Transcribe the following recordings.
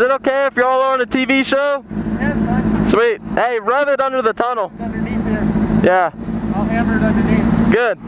Is it okay if y'all are on a TV show? Yeah, it's fine. Sweet. Hey, rev it under the tunnel. It's underneath here. Yeah. I'll hammer it underneath. Good.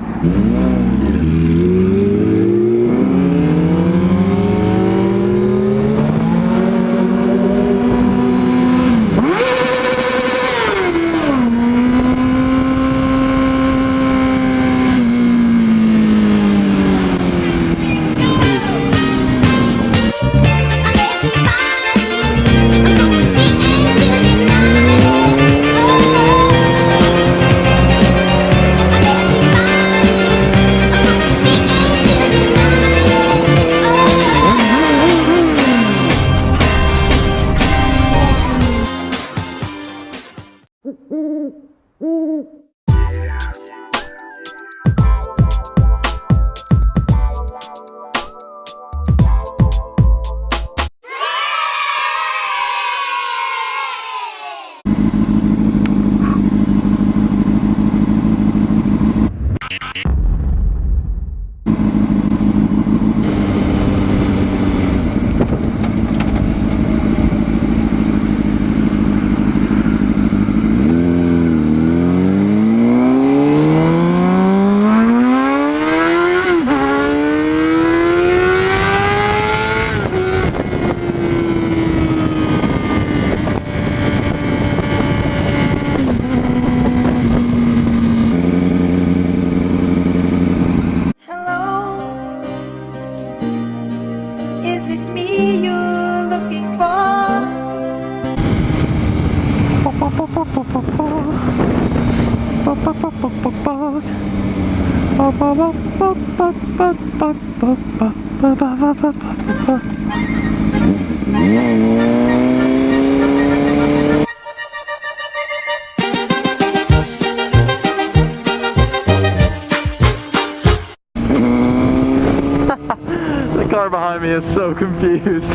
The car behind me is so confused.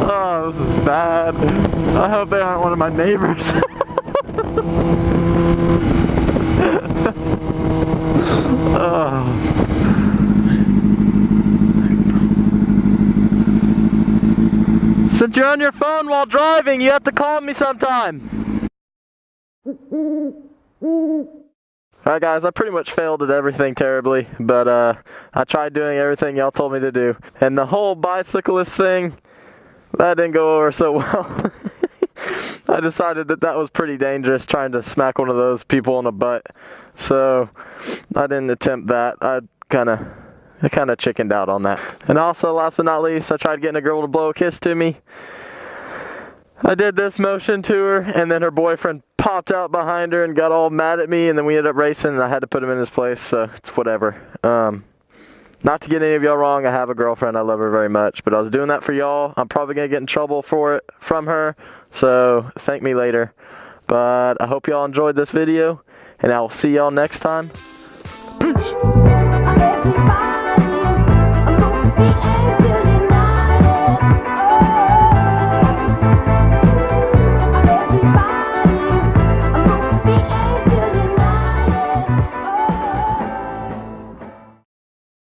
Oh, this is bad. I hope they aren't one of my neighbors. Since you're on your phone while driving, you have to call me sometime. Alright guys, I pretty much failed at everything terribly, but I tried doing everything y'all told me to do. And the whole bicyclist thing, that didn't go over so well. I decided that that was pretty dangerous, trying to smack one of those people in the butt. So I didn't attempt that. I kind of chickened out on that. And also, last but not least, I tried getting a girl to blow a kiss to me. I did this motion to her, and then her boyfriend popped out behind her and got all mad at me, and then we ended up racing, and I had to put him in his place, so it's whatever. Not to get any of y'all wrong, I have a girlfriend, I love her very much, but I was doing that for y'all. I'm probably going to get in trouble for it from her, so thank me later. But I hope y'all enjoyed this video, and I will see y'all next time.